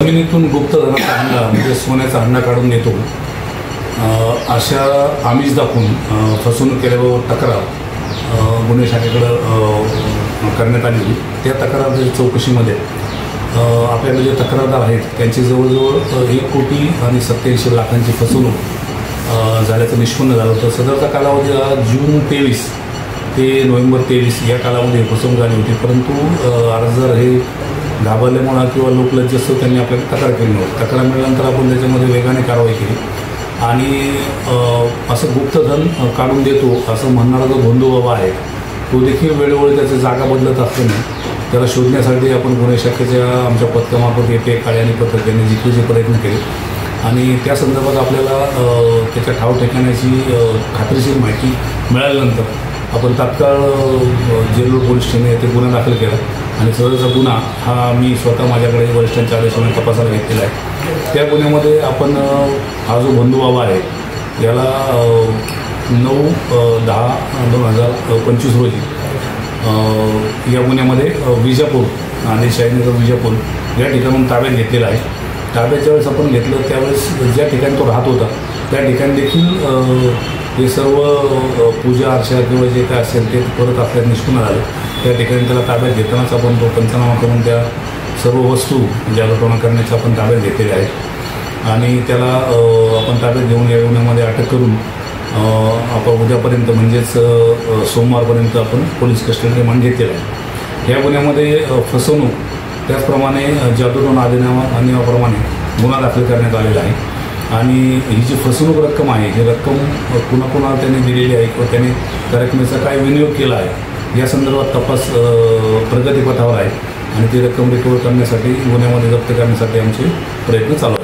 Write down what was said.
जमिनीतून गुप्त धनाचा हंडा म्हणजे सोन्याचा हंडा काढून नेतो अशा आमिष दाखवून फसवणूक केल्यावर तक्रार गुन्हे शाखेकडं करण्यात आली होती। त्या तक्रार चौकशीमध्ये आपल्याकडे जे तक्रारदार आहेत त्यांची जवळजवळ 1,87,00,000 फसवणूक झाल्याचं निष्पन्न झालं होतं। सदरचा कालावधी जून 23 ते नोव्हेंबर 23 या कालावधी फसवणूक झाली होती, परंतु अर्जदार हे घाबरल्यामुळे किंवा लोकलज्जस्थ त्यांनी आपल्याला तक्रार केली नव्हती। तक्रार मिळाल्यानंतर आपण त्याच्यामध्ये वेगाने कारवाई केली आणि असं गुप्तधन काढून देतो असं म्हणणारा जो बंधू बाबा आहे तो देखील वेळोवेळी त्याची जागा बदलत असल्याने त्याला शोधण्यासाठी आपण गुन्हे शाखेच्या आमच्या पथकामार्फत येते काळे आणि पथक यांनी जिकीचे प्रयत्न केले आणि त्या संदर्भात आपल्याला त्याच्या ठाव ठिकाणाची खात्रीशीर माहिती मिळाल्यानंतर आपण तात्काळ जेलरोड पोलीस ठाणे येथे गुन्हा दाखल केला आणि सदरचा गुन्हा हा मी स्वतः माझ्याकडे वरिष्ठांच्या आदेशाने तपासायला घेतलेला आहे। त्या गुन्ह्यामध्ये आपण हा जो बंधू बाबा आहे याला 9/10/2025 रोजी या गुन्ह्यामध्ये विजापूर आणि शाहीनगर विजापूर या ठिकाणून ताब्यात घेतलेला आहे। ताब्याच्या वेळेस आपण घेतलं त्यावेळेस ज्या ठिकाणी तो राहत होता त्या ठिकाणी देखील हे सर्व पूजा अर्चा किंवा जे काय असेल ते परत आपल्याला निष्पन्न झालं। त्या ठिकाणी त्याला ताब्यात घेतानाच आपण तो पंचनामा करून त्या सर्व वस्तू ज्या लुटवणा करण्याच्या आपण ताब्यात घेतलेल्या आहेत आणि त्याला आपण ताब्यात घेऊन या गुन्ह्यामध्ये अटक करून आपण उद्यापर्यंत म्हणजेच सोमवारपर्यंत आपण पोलीस कस्टडी रिमांड घेतलेला आहे। या गुन्ह्यामध्ये फसवणूक त्याचप्रमाणे जादूटोणा अधिनियमाप्रमाणे गुन्हा दाखल करण्यात आलेला आहे आणि ही जी फसवणूक रक्कम आहे ही रक्कम कुणाकुणाला त्यांनी दिलेली आहे किंवा त्यांनी त्या रकमेचा काय विनियोग केला आहे या संदर्भात तपास प्रगतीपथावर आहे आणि ती रक्कम रिकवर करण्यासाठी गुन्ह्यामध्ये जप्त करण्यासाठी आमचे प्रयत्न चालू आहेत।